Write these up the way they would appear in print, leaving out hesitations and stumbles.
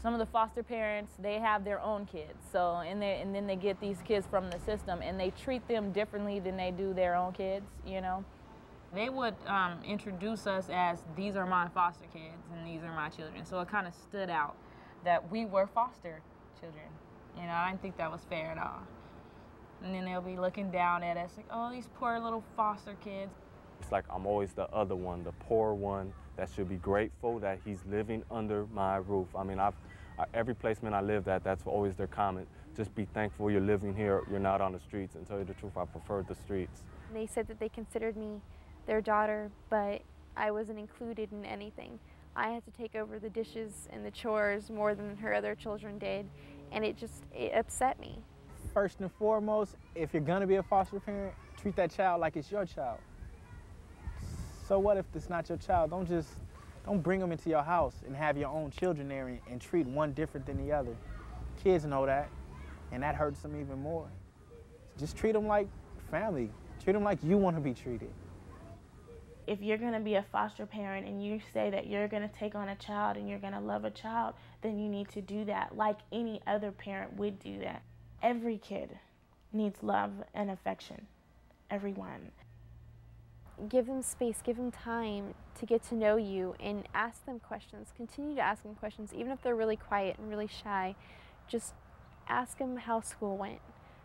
Some of the foster parents, they have their own kids, so and then they get these kids from the system, and they treat them differently than they do their own kids, you know. They would introduce us as, these are my foster kids and these are my children, so it kind of stood out that we were foster children. You know, I didn't think that was fair at all. And then they'll be looking down at us like, oh, these poor little foster kids. It's like I'm always the other one, the poor one that should be grateful that he's living under my roof. I mean, every placement I lived at, that's always their comment. Just be thankful you're living here, you're not on the streets. And tell you the truth, I prefer the streets. They said that they considered me their daughter, but I wasn't included in anything. I had to take over the dishes and the chores more than her other children did, and it upset me. First and foremost, if you're gonna be a foster parent, treat that child like it's your child. So what if it's not your child? Don't bring them into your house and have your own children there and treat one different than the other. Kids know that, and that hurts them even more. Just treat them like family. Treat them like you want to be treated. If you're going to be a foster parent and you say that you're going to take on a child and you're going to love a child, then you need to do that like any other parent would do that. Every kid needs love and affection. Everyone. Give them space, give them time to get to know you, and ask them questions. Continue to ask them questions, even if they're really quiet and really shy. Just ask them how school went.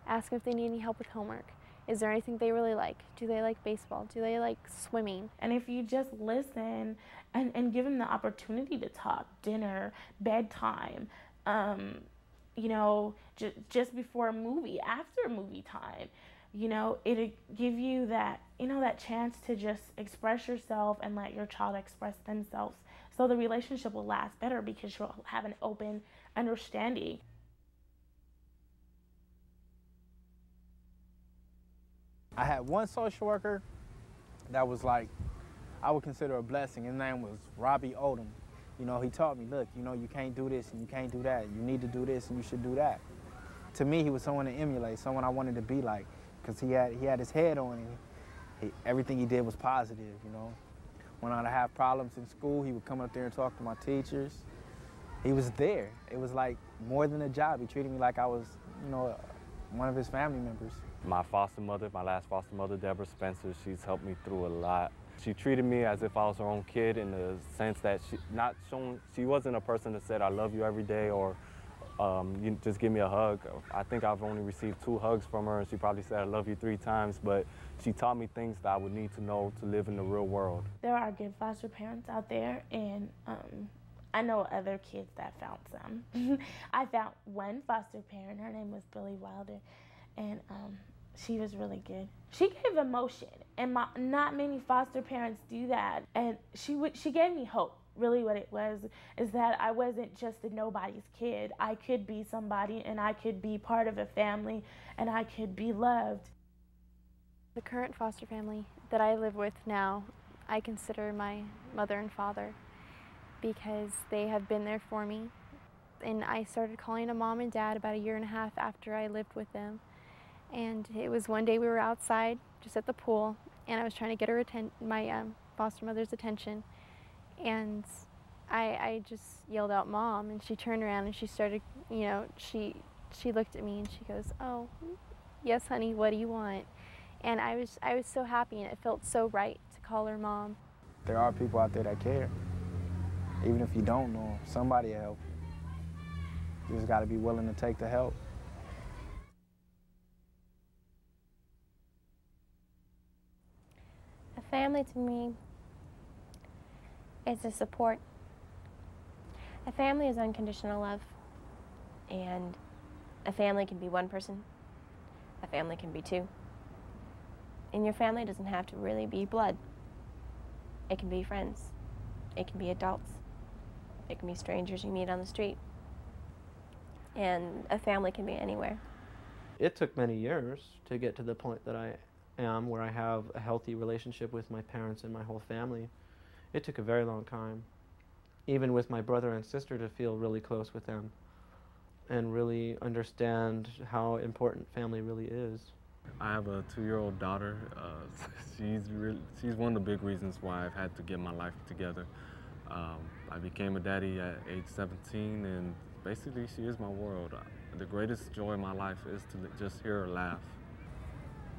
Ask them if they need any help with homework. Is there anything they really like? Do they like baseball? Do they like swimming? And if you just listen and give them the opportunity to talk, dinner, bedtime, you know, just before a movie, after movie time, you know, it'll give you that, you know, that chance to just express yourself and let your child express themselves. So the relationship will last better because you'll have an open understanding. I had one social worker that was like, I would consider a blessing. His name was Robbie Odom. You know, he taught me, look, you know, you can't do this and you can't do that. You need to do this and you should do that. To me, he was someone to emulate, someone I wanted to be like, because he had his head on and everything he did was positive, you know. When I'd have problems in school, he would come up there and talk to my teachers. He was there. It was like more than a job. He treated me like I was, you know, one of his family members. My foster mother, my last foster mother, Deborah Spencer, she's helped me through a lot. She treated me as if I was her own kid in the sense that she wasn't a person that said, I love you every day, or you just give me a hug. I think I've only received 2 hugs from her, and she probably said I love you 3 times, but she taught me things that I would need to know to live in the real world. There are good foster parents out there, and I know other kids that found some. I found one foster parent, her name was Billy Wilder, and she was really good. She gave emotion, and not many foster parents do that, and she gave me hope. Really what it was is that I wasn't just a nobody's kid. I could be somebody, and I could be part of a family, and I could be loved. The current foster family that I live with now, I consider my mother and father because they have been there for me. And I started calling them mom and dad about 1.5 years after I lived with them. And it was one day we were outside just at the pool, and I was trying to get my foster mother's attention. And I just yelled out, Mom, and she turned around and she started, you know, she looked at me and she goes, oh, yes, honey, what do you want? And I was so happy, and it felt so right to call her Mom. There are people out there that care. Even if you don't know them, somebody will help you. You just got to be willing to take the help. A family to me is a support. A family is unconditional love, and a family can be one person, a family can be 2. And your family doesn't have to really be blood. It can be friends, it can be adults, it can be strangers you meet on the street, and a family can be anywhere. It took many years to get to the point that I am, where I have a healthy relationship with my parents and my whole family. It took a very long time, even with my brother and sister, to feel really close with them and really understand how important family really is. I have a 2-year-old daughter. She's one of the big reasons why I've had to get my life together. I became a daddy at age 17, and basically she is my world. The greatest joy in my life is to just hear her laugh.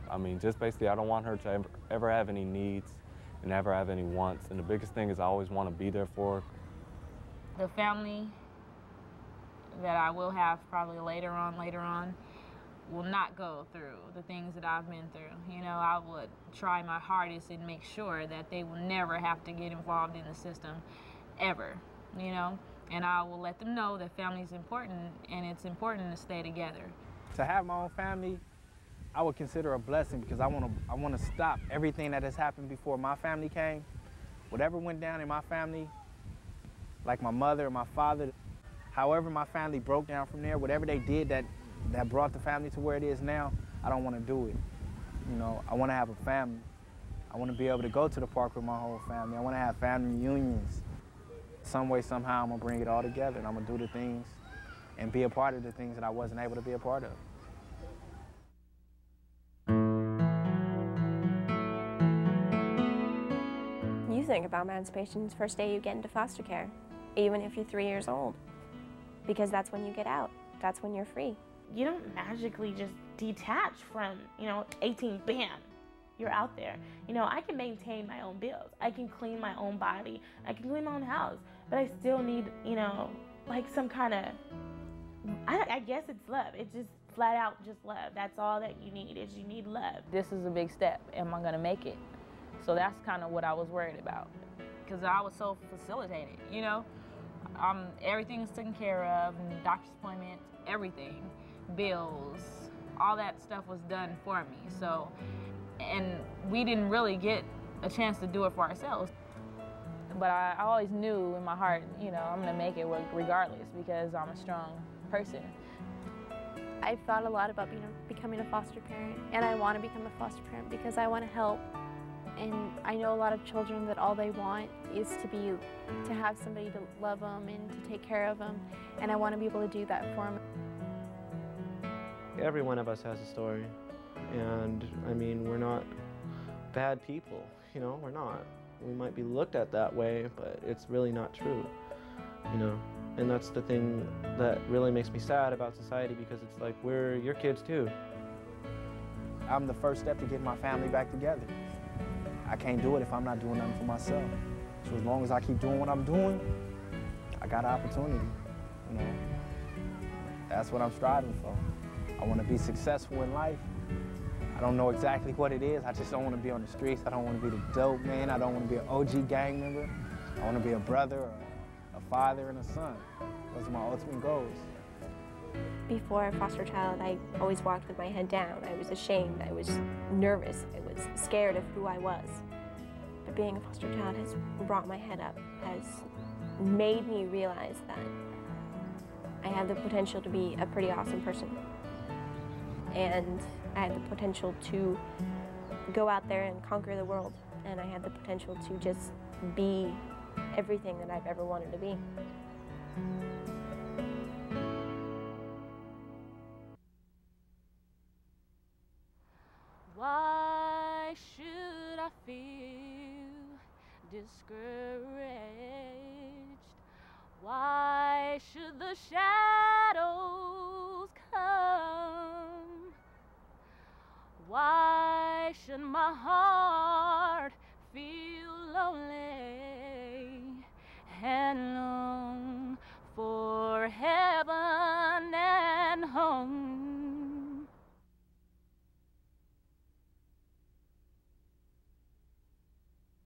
I mean, just basically, I don't want her to ever have any needs and never have any wants. And the biggest thing is I always want to be there for her. The family that I will have probably later on, will not go through the things that I've been through. You know, I would try my hardest and make sure that they will never have to get involved in the system, ever, you know? And I will let them know that family is important, and it's important to stay together. To have my own family, I would consider a blessing, because I want to stop everything that has happened before my family came. Whatever went down in my family, like my mother and my father, however my family broke down from there, whatever they did that brought the family to where it is now, I don't want to do it. You know, I want to have a family. I want to be able to go to the park with my whole family. I want to have family reunions. Some way, somehow, I'm going to bring it all together, and I'm going to do the things and be a part of the things that I wasn't able to be a part of. You think about emancipation's first day you get into foster care, even if you're 3 years old, because that's when you get out. That's when you're free. You don't magically just detach from, 18, bam, you're out there. You know, I can maintain my own bills. I can clean my own body. I can clean my own house. But I still need, like some kind of, I guess it's love. It's just flat out just love. That's all that you need, is you need love. This is a big step. Am I gonna make it? So that's kind of what I was worried about, because I was so facilitated, you know? Everything is taken care of, and doctor's appointments, everything, bills, all that stuff was done for me. So, and we didn't really get a chance to do it for ourselves. But I always knew in my heart, I'm gonna make it regardless, because I'm a strong person. I've thought a lot about becoming a foster parent, and I want to become a foster parent because I want to help. And I know a lot of children that all they want is to have somebody to love them and to take care of them, and I want to be able to do that for them. Every one of us has a story, and I mean, we're not bad people, we're not. We might be looked at that way, but it's really not true, and that's the thing that really makes me sad about society, because it's like, we're your kids too. I'm the first step to get my family back together. I can't do it if I'm not doing nothing for myself. So as long as I keep doing what I'm doing, I got an opportunity, That's what I'm striving for. I want to be successful in life. I don't know exactly what it is. I just don't want to be on the streets. I don't want to be the dope man. I don't want to be an OG gang member. I want to be a brother, or a father, and a son. Those are my ultimate goals. Before a foster child, I always walked with my head down. I was ashamed, I was nervous, I was scared of who I was. But being a foster child has brought my head up, has made me realize that I have the potential to be a pretty awesome person. And I have the potential to go out there and conquer the world. And I have the potential to just be everything that I've ever wanted to be. Why should I feel discouraged? Why should the shadows come? Why should my heart feel lonely and